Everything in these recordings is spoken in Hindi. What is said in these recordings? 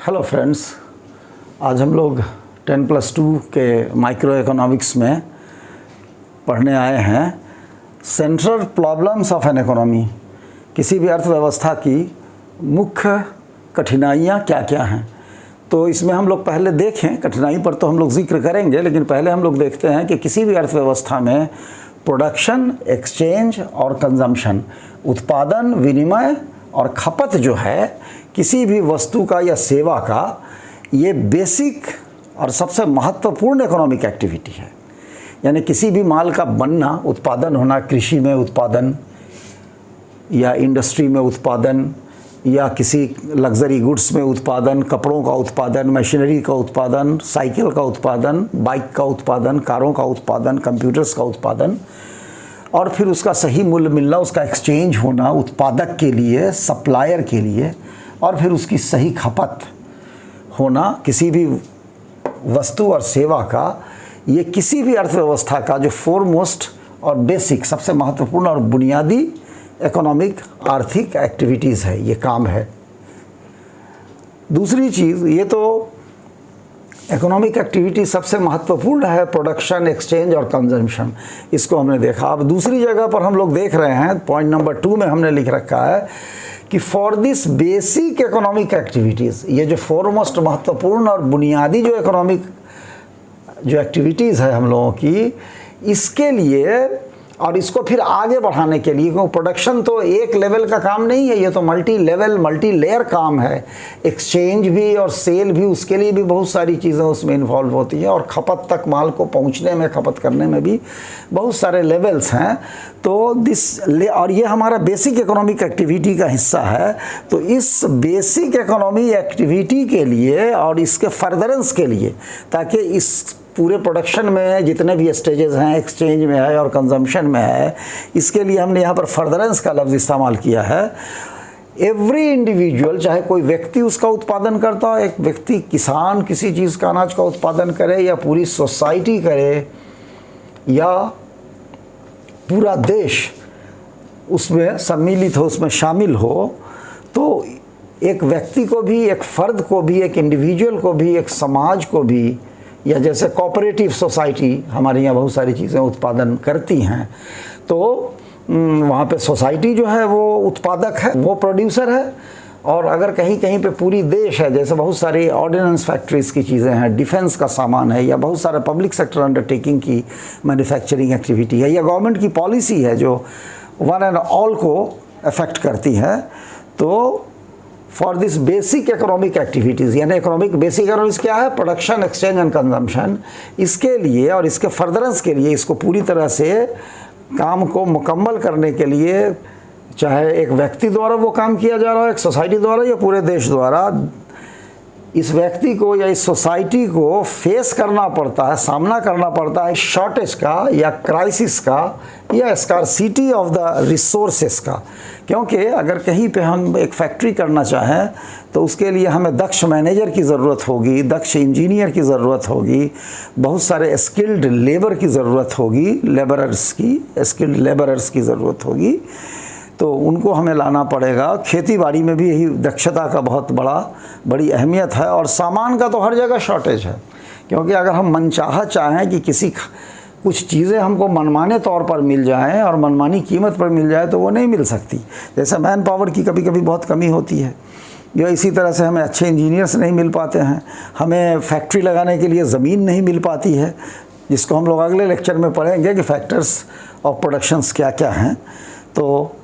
हेलो फ्रेंड्स, आज हम लोग 10+2 के माइक्रो इकोनॉमिक्स में पढ़ने आए हैं central problems of an economy. किसी भी अर्थव्यवस्था की मुख्य कठिनाइयाँ क्या क्या हैं। तो इसमें हम लोग पहले देखें, कठिनाई पर तो हम लोग जिक्र करेंगे, लेकिन पहले हम लोग देखते हैं कि किसी भी अर्थव्यवस्था में प्रोडक्शन, एक्सचेंज और कंजम्पशन, उत्पादन, विनिमय और खपत जो है किसी भी वस्तु का या सेवा का, ये बेसिक और सबसे महत्वपूर्ण इकोनॉमिक एक्टिविटी है। यानी किसी भी माल का बनना, उत्पादन होना, कृषि में उत्पादन या इंडस्ट्री में उत्पादन या किसी लग्जरी गुड्स में उत्पादन, कपड़ों का उत्पादन, मशीनरी का उत्पादन, साइकिल का उत्पादन, बाइक का उत्पादन, कारों का उत्पादन, कंप्यूटर्स का उत्पादन, और फिर उसका सही मूल्य मिलना, उसका एक्सचेंज होना उत्पादक के लिए, सप्लायर के लिए, और फिर उसकी सही खपत होना किसी भी वस्तु और सेवा का, ये किसी भी अर्थव्यवस्था का जो फोरमोस्ट और बेसिक, सबसे महत्वपूर्ण और बुनियादी इकोनॉमिक आर्थिक एक्टिविटीज़ है, ये काम है। दूसरी चीज़, ये तो इकोनॉमिक एक्टिविटी सबसे महत्वपूर्ण है, प्रोडक्शन, एक्सचेंज और कंजम्पशन, इसको हमने देखा। अब दूसरी जगह पर हम लोग देख रहे हैं, पॉइंट नंबर 2 में हमने लिख रखा है कि for this basic economic activities, ये जो फोरमोस्ट महत्वपूर्ण और बुनियादी जो इकोनॉमिक जो एक्टिविटीज़ है हम लोगों की, इसके लिए और इसको फिर आगे बढ़ाने के लिए, क्योंकि प्रोडक्शन तो एक लेवल का काम नहीं है, ये तो मल्टी लेवल, मल्टी लेयर काम है। एक्सचेंज भी और सेल भी, उसके लिए भी बहुत सारी चीज़ें उसमें इन्वॉल्व होती हैं, और खपत तक माल को पहुंचने में, खपत करने में भी बहुत सारे लेवल्स हैं। तो और ये हमारा बेसिक इकोनॉमिक एक्टिविटी का हिस्सा है। तो इस बेसिक इकोनॉमी एक्टिविटी के लिए और इसके फर्दरेंस के लिए, ताकि इस पूरे प्रोडक्शन में जितने भी स्टेजेस हैं, एक्सचेंज में है और कंजम्पशन में है, इसके लिए हमने यहाँ पर फर्दरेंस का लफ्ज़ इस्तेमाल किया है। एवरी इंडिविजुअल, चाहे कोई व्यक्ति उसका उत्पादन करता हो, एक व्यक्ति किसान किसी चीज़ का, अनाज का उत्पादन करे, या पूरी सोसाइटी करे, या पूरा देश उसमें सम्मिलित हो, उसमें शामिल हो, तो एक व्यक्ति को भी, एक फ़र्द को भी, एक इंडिविजुअल को भी, एक समाज को भी, या जैसे कोऑपरेटिव सोसाइटी हमारे यहाँ बहुत सारी चीज़ें उत्पादन करती हैं, तो वहाँ पे सोसाइटी जो है वो उत्पादक है, वो प्रोड्यूसर है। और अगर कहीं कहीं पे पूरी देश है, जैसे बहुत सारी ऑर्डिनेंस फैक्ट्रीज़ की चीज़ें हैं, डिफेंस का सामान है, या बहुत सारे पब्लिक सेक्टर अंडरटेकिंग की मैन्युफैक्चरिंग एक्टिविटी है, या गवर्नमेंट की पॉलिसी है जो वन एंड ऑल को अफेक्ट करती है, तो for this basic economic activities, यानी इकोनॉमिक बेसिक इकोनॉमिक्स क्या है? Production, exchange and consumption. इसके लिए और इसके फर्दरेंस के लिए, इसको पूरी तरह से काम को मुकम्मल करने के लिए, चाहे एक व्यक्ति द्वारा वो काम किया जा रहा हो, एक सोसाइटी द्वारा, या पूरे देश द्वारा, इस व्यक्ति को या इस सोसाइटी को फेस करना पड़ता है, सामना करना पड़ता है शॉर्टेज का, या क्राइसिस का, या स्कार्सिटी ऑफ द रिसोर्सेस का। क्योंकि अगर कहीं पे हम एक फैक्ट्री करना चाहें, तो उसके लिए हमें दक्ष मैनेजर की ज़रूरत होगी, दक्ष इंजीनियर की ज़रूरत होगी, बहुत सारे स्किल्ड लेबर की ज़रूरत होगी, स्किल्ड लेबरर्स की ज़रूरत होगी, तो उनको हमें लाना पड़ेगा। खेती बाड़ी में भी यही दक्षता का बहुत बड़ी अहमियत है। और सामान का तो हर जगह शॉर्टेज है, क्योंकि अगर हम मनचाहा चाहें कि कुछ चीज़ें हमको मनमाने तौर पर मिल जाएं और मनमानी कीमत पर मिल जाए, तो वो नहीं मिल सकती। जैसे मैन पावर की कभी कभी बहुत कमी होती है, या इसी तरह से हमें अच्छे इंजीनियर्स नहीं मिल पाते हैं, हमें फैक्ट्री लगाने के लिए ज़मीन नहीं मिल पाती है, जिसको हम लोग अगले लेक्चर में पढ़ेंगे कि फैक्टर्स ऑफ प्रोडक्शंस क्या क्या हैं। तो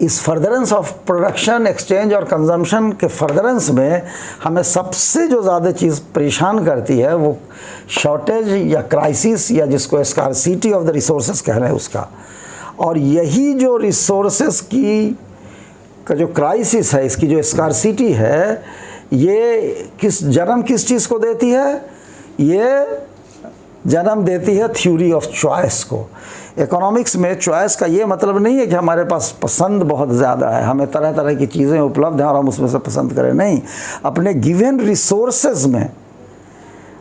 इस फर्दरेंस ऑफ प्रोडक्शन, एक्सचेंज और कंजम्पशन के फर्दरेंस में हमें सबसे जो ज़्यादा चीज़ परेशान करती है, वो शॉर्टेज या क्राइसिस, या जिसको स्कार्सिटी ऑफ द रिसोर्सेज कह रहे हैं, उसका। और यही जो रिसोर्सेज का जो क्राइसिस है, इसकी जो स्कार्सिटी है, ये जन्म किस चीज़ को देती है? ये जन्म देती है थ्योरी ऑफ चॉइस को। इकोनॉमिक्स में चॉइस का ये मतलब नहीं है कि हमारे पास पसंद बहुत ज़्यादा है, हमें तरह तरह की चीज़ें उपलब्ध हैं और हम उसमें से पसंद करें, नहीं। अपने गिवन रिसोर्सेज में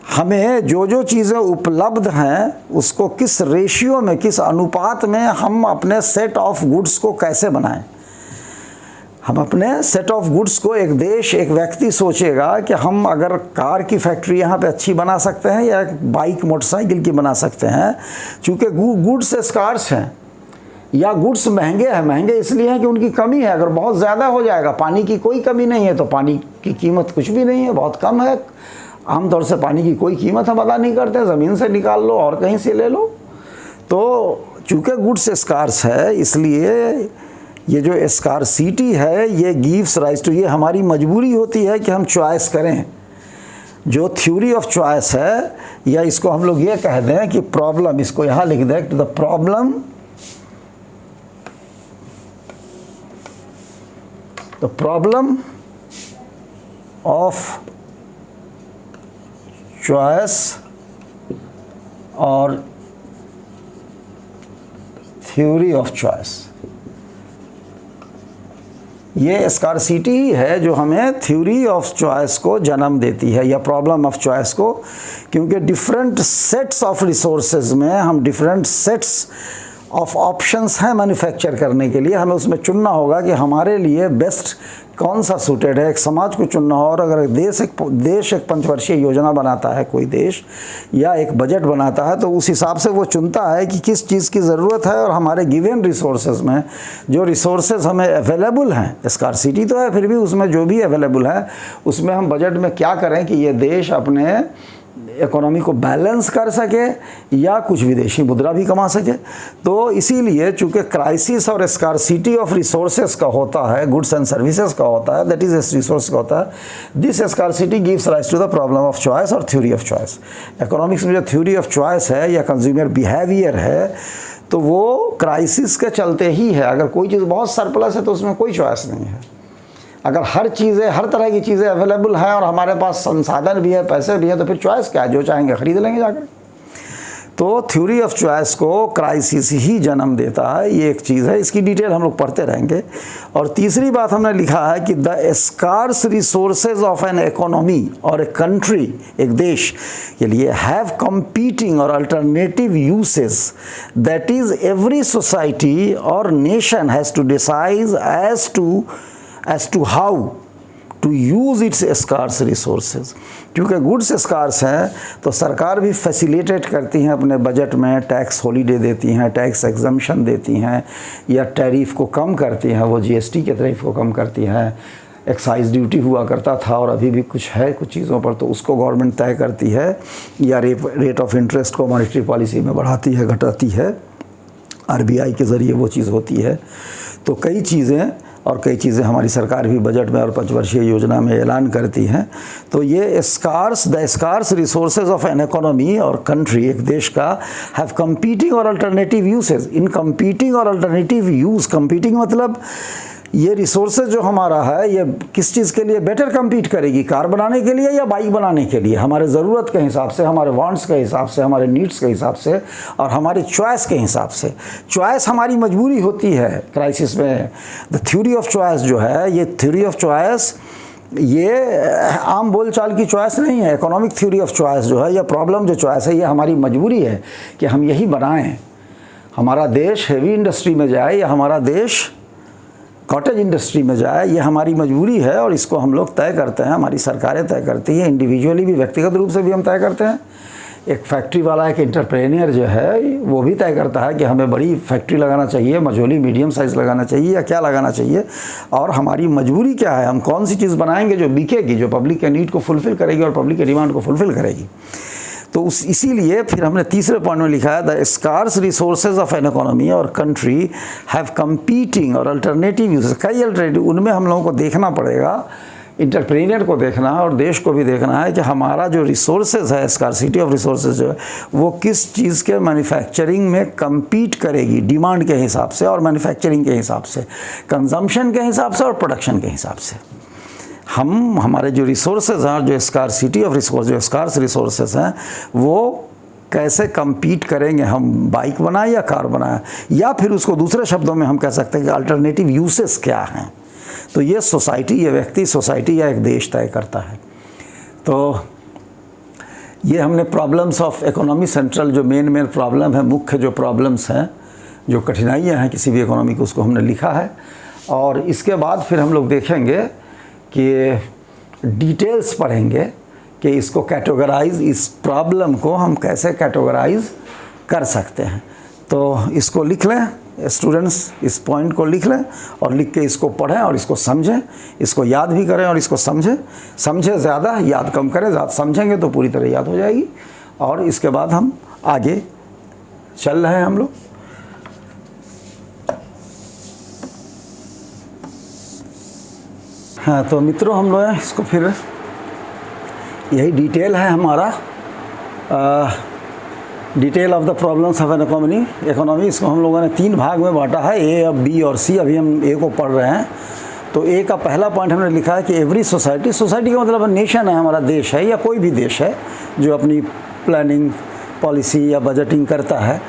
हमें जो जो चीज़ें उपलब्ध हैं, उसको किस रेशियो में, किस अनुपात में हम अपने सेट ऑफ गुड्स को कैसे बनाएं। हम अपने सेट ऑफ गुड्स को, एक देश, एक व्यक्ति सोचेगा कि हम अगर कार की फैक्ट्री यहाँ पे अच्छी बना सकते हैं या बाइक मोटरसाइकिल की बना सकते हैं, चूँकि गुड्स स्कार्स हैं या गुड्स महंगे हैं। महंगे इसलिए हैं कि उनकी कमी है। अगर बहुत ज़्यादा हो जाएगा, पानी की कोई कमी नहीं है तो पानी की कीमत कुछ भी नहीं है, बहुत कम है। आमतौर से पानी की कोई कीमत हम अदा नहीं करते, ज़मीन से निकाल लो और कहीं से ले लो। तो चूँकि गुड्स स्कार्स है, इसलिए ये जो स्कार्सिटी है ये गिव्स राइज टू, ये हमारी मजबूरी होती है कि हम चॉइस करें। जो थ्योरी ऑफ चॉइस है, या इसको हम लोग ये कह दें कि प्रॉब्लम, इसको यहाँ लिख दें, to the problem, the problem of choice और थ्योरी ऑफ चॉइस, ये स्कार्सिटी ही है जो हमें थ्योरी ऑफ चॉइस को जन्म देती है, या प्रॉब्लम ऑफ चॉइस को। क्योंकि डिफरेंट सेट्स ऑफ रिसोर्सेज में हम डिफरेंट सेट्स ऑफ ऑप्शंस हैं मैन्युफैक्चर करने के लिए, हमें उसमें चुनना होगा कि हमारे लिए बेस्ट कौन सा सूटेड है। एक समाज को चुनना हो, और अगर देश एक पंचवर्षीय योजना बनाता है कोई देश, या एक बजट बनाता है, तो उस हिसाब से वो चुनता है कि किस चीज़ की ज़रूरत है। और हमारे गिवन रिसोर्सेज में जो रिसोर्सेज हमें अवेलेबल हैं, स्कार्सिटी तो है, फिर भी उसमें जो भी अवेलेबल है उसमें हम बजट में क्या करें कि ये देश अपने इकोनॉमी को बैलेंस कर सके या कुछ विदेशी मुद्रा भी कमा सके। तो इसीलिए चूँकि क्राइसिस और स्कार्सिटी ऑफ रिसोर्सेज का होता है, गुड्स एंड सर्विसेज का होता है, दैट इज रिसोर्स का होता है, this scarcity gives rise to the problem of choice और थ्योरी ऑफ चॉइस। इकोनॉमिक्स में जो थ्योरी ऑफ चॉइस है या कंज्यूमर बिहेवियर है, तो वो क्राइसिस के चलते ही है। अगर कोई चीज़ बहुत सरप्लस है तो उसमें कोई चॉइस नहीं है। अगर हर चीज़ें, हर तरह की चीज़ें अवेलेबल हैं और हमारे पास संसाधन भी है, पैसे भी है, तो फिर चॉइस क्या है, जो चाहेंगे खरीद लेंगे जाकर। तो थ्योरी ऑफ चॉइस को क्राइसिस ही जन्म देता है, ये एक चीज़ है। इसकी डिटेल हम लोग पढ़ते रहेंगे। और तीसरी बात हमने लिखा है कि the scarce resources of an economy और ए कंट्री, एक देश के लिए, हैव कंपीटिंग और alternative usage, that is every society और nation has to decide as to how to use its scarce resources। क्योंकि गुड्स स्कार्स हैं तो सरकार भी फैसिलिटेट करती हैं अपने बजट में, टैक्स हॉलीडे देती हैं, टैक्स एग्जम्पशन देती हैं, या टैरिफ को कम करती हैं, वो जीएसटी के टैरिफ को कम करती हैं। एक्साइज ड्यूटी हुआ करता था और अभी भी कुछ है कुछ चीज़ों पर, तो उसको गवर्नमेंट तय करती है, या रेट ऑफ इंटरेस्ट को मॉनेटरी पॉलिसी में बढ़ाती है, घटाती है, आरबीआई के ज़रिए वो चीज़ होती है। तो कई चीज़ें हमारी सरकार भी बजट में और पंचवर्षीय योजना में ऐलान करती हैं। तो ये the scarce resources of an economy और कंट्री, एक देश का, हैव कंपीटिंग और अल्टरनेटिव यूसेज। इन कंपीटिंग और अल्टरनेटिव यूज़, कंपीटिंग मतलब ये रिसोर्सेज जो हमारा है, ये किस चीज़ के लिए बेटर कम्पीट करेगी, कार बनाने के लिए या बाइक बनाने के लिए, हमारे ज़रूरत के हिसाब से, हमारे वांट्स के हिसाब से, हमारे नीड्स के हिसाब से और हमारी चॉइस के हिसाब से। चॉइस हमारी मजबूरी होती है क्राइसिस में। द थ्योरी ऑफ चॉइस जो है, ये थ्योरी ऑफ चॉइस ये आम बोलचाल की चॉइस नहीं है। इकोनॉमिक थ्योरी ऑफ चॉइस जो है, या प्रॉब्लम जो चॉइस है, ये हमारी मजबूरी है कि हम यही बनाएं। हमारा देश हेवी इंडस्ट्री में जाए या हमारा देश कॉटेज इंडस्ट्री में जाए, ये हमारी मजबूरी है और इसको हम लोग तय करते हैं, हमारी सरकारें तय करती हैं, इंडिविजुअली भी, व्यक्तिगत रूप से भी हम तय करते हैं। एक फैक्ट्री वाला, एक एंटरप्रेन्योर जो है, वो भी तय करता है कि हमें बड़ी फैक्ट्री लगाना चाहिए, मझोली मीडियम साइज़ लगाना चाहिए या क्या लगाना चाहिए, और हमारी मजबूरी क्या है, हम कौन सी चीज़ बनाएंगे जो बिकेगी, जो पब्लिक के नीड को फुलफ़िल करेगी और पब्लिक के डिमांड को फुलफ़िल करेगी। तो इसीलिए फिर हमने तीसरे पॉइंट में लिखा है, the scarce resources of an economy और कंट्री हैव कंपीटिंग और अल्टरनेटिव यूजेस। कई अल्टरनेटिव, उनमें हम लोगों को देखना पड़ेगा, इंटरप्रेन्योर को देखना है और देश को भी देखना है कि हमारा जो रिसोर्सेज है, स्कार्सिटी ऑफ रिसोर्सेज जो है, वो किस चीज़ के मैन्युफैक्चरिंग में कम्पीट करेगी, डिमांड के हिसाब से और मैन्युफैक्चरिंग के हिसाब से, कंजम्पशन के हिसाब से और प्रोडक्शन के हिसाब से। हमारे जो रिसोर्सेज हैं, जो स्कार्सिटी ऑफ रिसोर्स, जो स्कार्स रिसोर्सेज हैं, वो कैसे कम्पीट करेंगे, हम बाइक बनाएं या कार बनाएं, या फिर उसको दूसरे शब्दों में हम कह सकते हैं कि अल्टरनेटिव यूसेस क्या हैं। तो ये सोसाइटी, ये व्यक्ति, सोसाइटी या एक देश तय करता है। तो ये हमने प्रॉब्लम्स ऑफ इकोनॉमी सेंट्रल, जो मेन प्रॉब्लम है, मुख्य जो प्रॉब्लम्स हैं, जो कठिनाइयाँ हैं किसी भी इकोनॉमी की, उसको हमने लिखा है। और इसके बाद फिर हम लोग देखेंगे कि डिटेल्स पढ़ेंगे कि इसको कैटेगराइज, इस प्रॉब्लम को हम कैसे कैटेगराइज कर सकते हैं। तो इसको लिख लें स्टूडेंट्स, इस पॉइंट को लिख लें और लिख के इसको पढ़ें और इसको समझें, इसको याद भी करें और इसको समझें ज़्यादा, याद कम करें, ज़्यादा समझेंगे तो पूरी तरह याद हो जाएगी। और इसके बाद हम आगे चल रहे हैं हम लोग। हाँ, तो मित्रों हम लोग इसको फिर यही डिटेल है हमारा, detail of the problems of an economy. इसको हम लोगों ने 3 भाग में बांटा है, ए, बी और सी। अभी हम ए को पढ़ रहे हैं। तो ए का पहला पॉइंट हमने लिखा है कि एवरी सोसाइटी का मतलब नेशन है, हमारा देश है या कोई भी देश है जो अपनी प्लानिंग, पॉलिसी या बजटिंग करता है।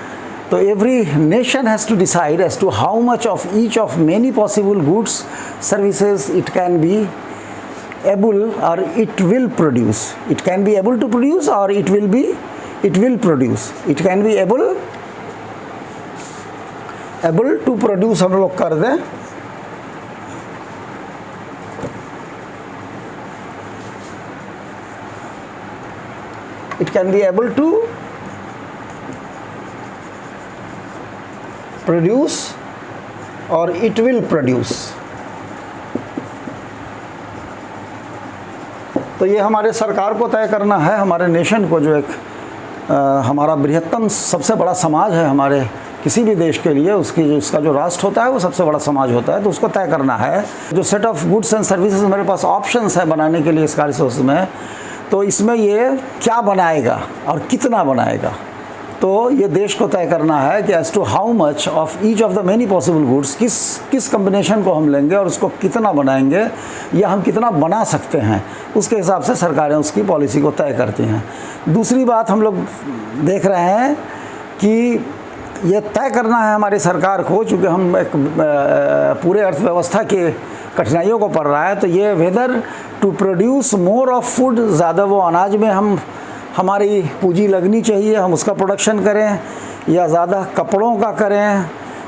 तो every nation has to decide as to how much of each of many possible goods services it can be able और it will produce. It can be able to produce और it will produce. It can be able to produce हम लोग कर दें। It can be able to produce और it will produce। तो ये हमारे सरकार को तय करना है, हमारे नेशन को, जो एक हमारा बृहत्तम सबसे बड़ा समाज है हमारे किसी भी देश के लिए, उसका जो राष्ट्र होता है वो सबसे बड़ा समाज होता है। तो उसको तय करना है जो set of goods and services हमारे पास ऑप्शंस है बनाने के लिए इसका रिसोर्स में। तो इसमें ये क्या बनाएगा और कितना बनाएगा, तो ये देश को तय करना है कि as to how much of each of the many possible goods, किस कम्बिनेशन को हम लेंगे और उसको कितना बनाएंगे या हम कितना बना सकते हैं, उसके हिसाब से सरकारें उसकी पॉलिसी को तय करती हैं। दूसरी बात हम लोग देख रहे हैं कि ये तय करना है हमारी सरकार को, चूँकि हम एक पूरे अर्थव्यवस्था के कठिनाइयों को पढ़ रहा है। तो ये whether to produce more of food, ज़्यादा वो अनाज में हमारी पूंजी लगनी चाहिए, हम उसका प्रोडक्शन करें, या ज़्यादा कपड़ों का करें,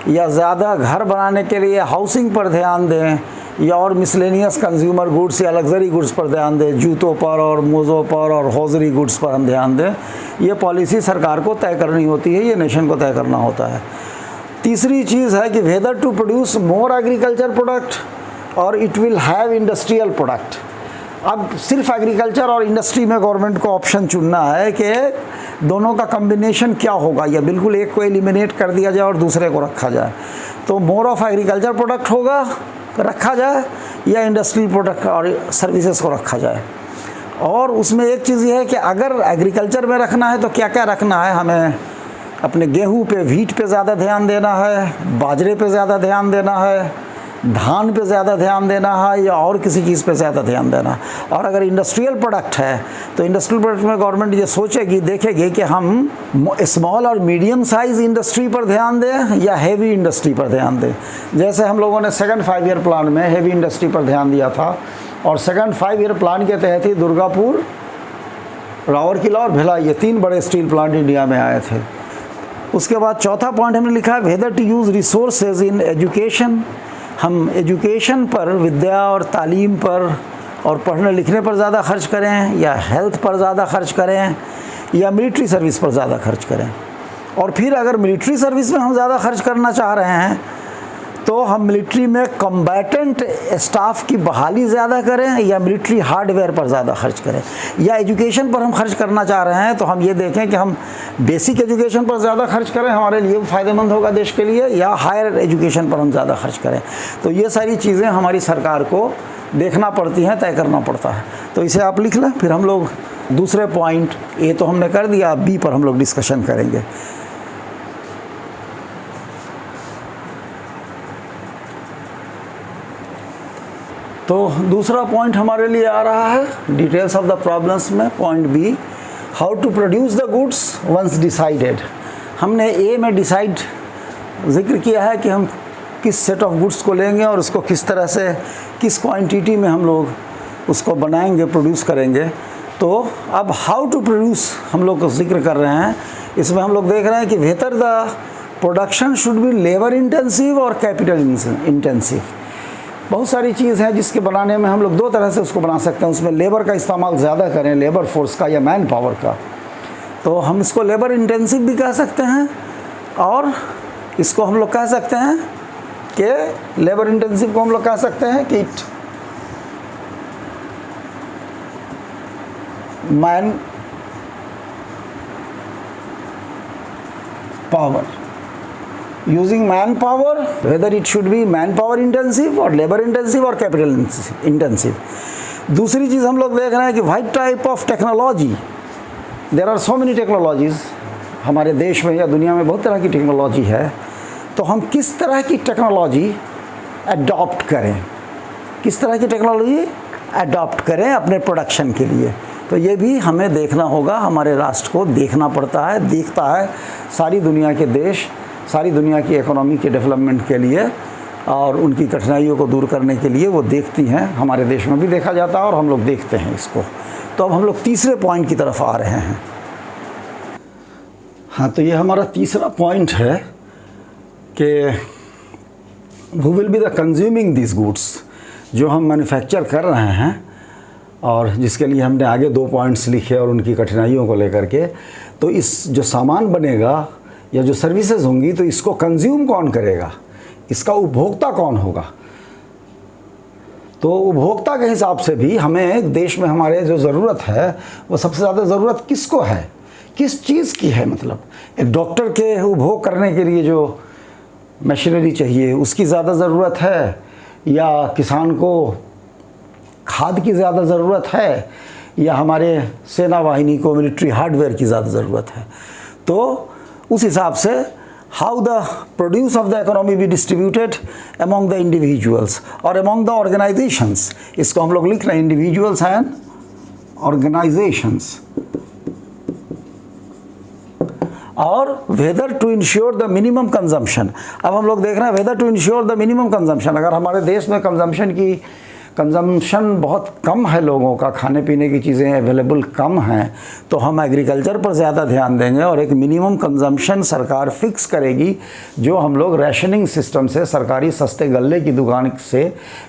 या ज़्यादा घर बनाने के लिए हाउसिंग पर ध्यान दें, या और मिसलेनियस कंज्यूमर गुड्स या लग्जरी गुड्स पर ध्यान दें, जूतों पर और मोज़ों पर और हौजरी गुड्स पर हम ध्यान दें। ये पॉलिसी सरकार को तय करनी होती है, ये नेशन को तय करना होता है। तीसरी चीज़ है कि whether to produce more agriculture product और it will have industrial product. अब सिर्फ एग्रीकल्चर और इंडस्ट्री में गवर्नमेंट को ऑप्शन चुनना है कि दोनों का कम्बिनेशन क्या होगा, या बिल्कुल एक को एलिमिनेट कर दिया जाए और दूसरे को रखा जाए। तो मोर ऑफ एग्रीकल्चर प्रोडक्ट होगा, रखा जाए, या इंडस्ट्रियल प्रोडक्ट और सर्विसेज को रखा जाए। और उसमें एक चीज़ ये है कि अगर एग्रीकल्चर में रखना है तो क्या क्या रखना है, हमें अपने गेहूँ पे, व्हीट पे ज़्यादा ध्यान देना है, बाजरे पे ज़्यादा ध्यान देना है, धान पे ज़्यादा ध्यान देना है, या और किसी चीज़ पे ज़्यादा ध्यान देना। और अगर इंडस्ट्रियल प्रोडक्ट है तो इंडस्ट्रियल प्रोडक्ट में गवर्नमेंट ये सोचेगी, देखेगी कि हम स्मॉल और मीडियम साइज़ इंडस्ट्री पर ध्यान दें या हेवी इंडस्ट्री पर ध्यान दें। जैसे हम लोगों ने सेकंड 5 ईयर प्लान में हेवी इंडस्ट्री पर ध्यान दिया था, और सेकंड 5 ईयर प्लान के तहत ही दुर्गापुर, राउरकेला और भिलाई, ये 3 बड़े स्टील प्लांट इंडिया में आए थे। उसके बाद चौथा पॉइंट हमने लिखा है whether to use resources in education. हम एजुकेशन पर, विद्या और तालीम पर और पढ़ने लिखने पर ज़्यादा खर्च करें, या हेल्थ पर ज़्यादा खर्च करें, या मिलिट्री सर्विस पर ज़्यादा खर्च करें। और फिर अगर मिलिट्री सर्विस में हम ज़्यादा खर्च करना चाह रहे हैं तो हम मिलिट्री में कम्बैटेंट स्टाफ की बहाली ज़्यादा करें, या मिलिट्री हार्डवेयर पर ज़्यादा खर्च करें। या एजुकेशन पर हम खर्च करना चाह रहे हैं तो हम ये देखें कि हम बेसिक एजुकेशन पर ज़्यादा खर्च करें, हमारे लिए फ़ायदेमंद होगा देश के लिए, या हायर एजुकेशन पर हम ज़्यादा खर्च करें। तो ये सारी चीज़ें हमारी सरकार को देखना पड़ती हैं, तय करना पड़ता है। तो इसे आप लिख लें। फिर हम लोग दूसरे पॉइंट, ए तो हमने कर दिया, बी पर हम लोग डिस्कशन करेंगे। तो दूसरा पॉइंट हमारे लिए आ रहा है डिटेल्स ऑफ द प्रॉब्लम्स में, point B, how to produce the goods once decided. हमने ए में डिसाइड जिक्र किया है कि हम किस सेट ऑफ गुड्स को लेंगे और उसको किस तरह से, किस क्वांटिटी में हम लोग उसको बनाएंगे, प्रोड्यूस करेंगे। तो अब हाउ टू प्रोड्यूस हम लोग जिक्र कर रहे हैं। इसमें हम लोग देख रहे हैं कि बेहतर the production should be labour intensive और कैपिटल इंटेंसिव। बहुत सारी चीज़ है जिसके बनाने में हम लोग दो तरह से उसको बना सकते हैं। उसमें लेबर का इस्तेमाल ज़्यादा करें, लेबर फोर्स का या मैन पावर का, तो हम इसको लेबर इंटेंसिव भी कह सकते हैं, और इसको हम लोग कह सकते हैं कि लेबर इंटेंसिव को हम लोग कह सकते हैं कि it man power, using manpower, whether it should be manpower intensive or labor intensive or capital intensive। दूसरी चीज़ हम लोग देख रहे हैं कि what type of technology, there are so many technologies, हमारे देश में या दुनिया में बहुत तरह की टेक्नोलॉजी है, तो हम किस तरह की टेक्नोलॉजी अडॉप्ट करें, किस तरह की टेक्नोलॉजी अडॉप्ट करें अपने प्रोडक्शन के लिए। तो ये भी हमें देखना होगा, हमारे राष्ट्र को देखना पड़ता है, देखता है सारी दुनिया के देश, सारी दुनिया की इकोनॉमी के डेवलपमेंट के लिए और उनकी कठिनाइयों को दूर करने के लिए वो देखती हैं। हमारे देश में भी देखा जाता है और हम लोग देखते हैं इसको। तो अब हम लोग तीसरे पॉइंट की तरफ आ रहे हैं। हाँ, तो ये हमारा तीसरा पॉइंट है कि who will be the consuming this goods, जो हम मैन्युफैक्चर कर रहे हैं और जिसके लिए हमने आगे 2 पॉइंट्स लिखे और उनकी कठिनाइयों को लेकर के। तो इस जो सामान बनेगा या जो सर्विसेज होंगी, तो इसको कंज्यूम कौन करेगा, इसका उपभोक्ता कौन होगा। तो उपभोक्ता के हिसाब से भी हमें देश में हमारे जो ज़रूरत है वो सबसे ज़्यादा ज़रूरत किसको है, किस चीज़ की है। मतलब एक डॉक्टर के उपभोग करने के लिए जो मशीनरी चाहिए उसकी ज़्यादा ज़रूरत है, या किसान को खाद की ज़्यादा ज़रूरत है, या हमारे सेना वाहिनी को मिलिट्री हार्डवेयर की ज़्यादा ज़रूरत है। तो उस हिसाब से how the produce of the economy be distributed among the individuals और अमॉन्ग द ऑर्गेनाइजेशंस, इसको हम लोग लिख रहे हैं इंडिविजुअल्स एंड ऑर्गेनाइजेशंस, और whether to ensure the minimum consumption. अब हम लोग देख रहे हैं whether to ensure the minimum consumption. अगर हमारे देश में कंजम्पशन बहुत कम है, लोगों का खाने पीने की चीज़ें अवेलेबल कम हैं, तो हम एग्रीकल्चर पर ज़्यादा ध्यान देंगे और एक मिनिमम कंजम्पशन सरकार फिक्स करेगी, जो हम लोग राशनिंग सिस्टम से, सरकारी सस्ते गल्ले की दुकान से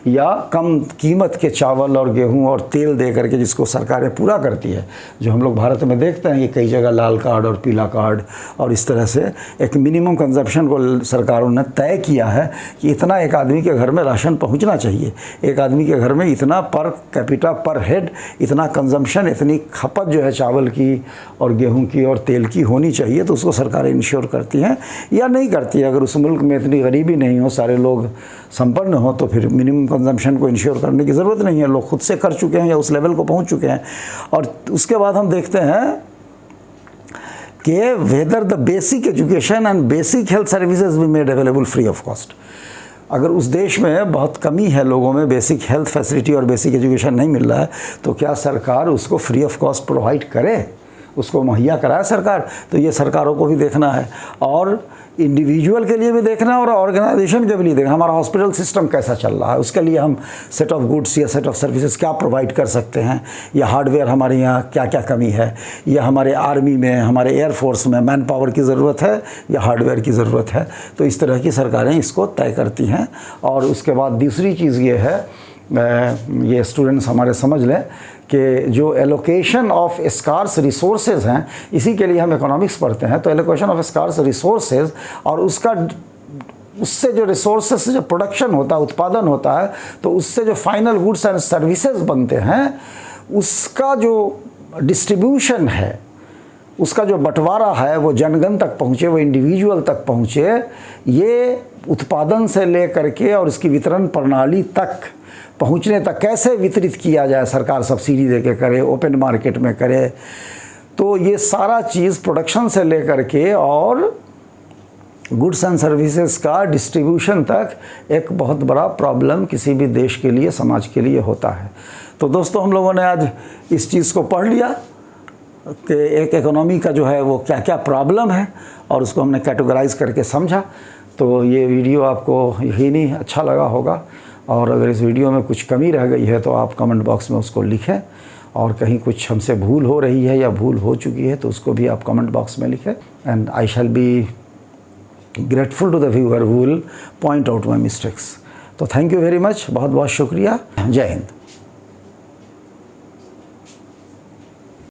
या कम कीमत के चावल और गेहूं और तेल दे करके जिसको सरकारें पूरा करती है। जो हम लोग भारत में देखते हैं कि कई जगह लाल कार्ड और पीला कार्ड और इस तरह से एक मिनिमम कंजम्पशन को सरकारों ने तय किया है कि इतना एक आदमी के घर में राशन पहुँचना चाहिए, एक आदमी घर में इतना पर कैपिटा पर हेड, इतना कंजम्पशन, इतनी खपत जो है चावल की और गेहूं की और तेल की होनी चाहिए। तो उसको सरकारें इंश्योर करती हैं या नहीं करती है। अगर उस मुल्क में इतनी गरीबी नहीं हो, सारे लोग संपन्न हो, तो फिर मिनिमम कंजम्पशन को इंश्योर करने की ज़रूरत नहीं है, लोग खुद से कर चुके हैं या उस लेवल को पहुंच चुके हैं। और उसके बाद हम देखते हैं कि whether the basic education and basic health services भी made available free of cost. अगर उस देश में बहुत कमी है लोगों में बेसिक हेल्थ फैसिलिटी और बेसिक एजुकेशन नहीं मिल रहा है, तो क्या सरकार उसको फ्री ऑफ कॉस्ट प्रोवाइड करे, उसको मुहैया कराए सरकार। तो ये सरकारों को भी देखना है और इंडिविजुअल के लिए भी देखना है और ऑर्गेनाइजेशन के लिए देखना। हमारा हॉस्पिटल सिस्टम कैसा चल रहा है, उसके लिए हम सेट ऑफ गुड्स या सेट ऑफ सर्विसेज क्या प्रोवाइड कर सकते हैं, या हार्डवेयर हमारे यहाँ क्या क्या कमी है, या हमारे आर्मी में, हमारे एयरफोर्स में मैन पावर की ज़रूरत है या हार्डवेयर की ज़रूरत है। तो इस तरह की सरकारें इसको तय करती हैं। और उसके बाद दूसरी चीज़ ये है, ये स्टूडेंट्स हमारे समझ लें कि जो एलोकेशन ऑफ स्कार्स रिसोर्सेज हैं, इसी के लिए हम इकोनॉमिक्स पढ़ते हैं। तो एलोकेशन ऑफ स्कार्स रिसोर्सेज और उससे जो रिसोर्सेज से जो प्रोडक्शन होता है, उत्पादन होता है, तो उससे जो फाइनल गुड्स एंड सर्विसेज बनते हैं, उसका जो डिस्ट्रीब्यूशन है, उसका जो बंटवारा है, वो जनगण तक पहुँचे, वो इंडिविजुअल तक पहुँचे। ये उत्पादन से ले करके और इसकी वितरण प्रणाली तक पहुंचने तक कैसे वितरित किया जाए, सरकार सब्सिडी दे के करे, ओपन मार्केट में करे। तो ये सारा चीज़ प्रोडक्शन से लेकर के और गुड्स एंड सर्विसेज का डिस्ट्रीब्यूशन तक एक बहुत बड़ा प्रॉब्लम किसी भी देश के लिए, समाज के लिए होता है। तो दोस्तों, हम लोगों ने आज इस चीज़ को पढ़ लिया कि एक इकोनॉमी का जो है वो क्या क्या प्रॉब्लम है और उसको हमने कैटेगराइज करके समझा। तो ये वीडियो आपको यकीनी अच्छा लगा होगा, और अगर इस वीडियो में कुछ कमी रह गई है तो आप कमेंट बॉक्स में उसको लिखें, और कहीं कुछ हमसे भूल हो रही है या भूल हो चुकी है तो उसको भी आप कमेंट बॉक्स में लिखें। And I shall be grateful to the viewer who will point out my mistakes. तो थैंक यू वेरी मच, बहुत बहुत शुक्रिया, जय हिंद।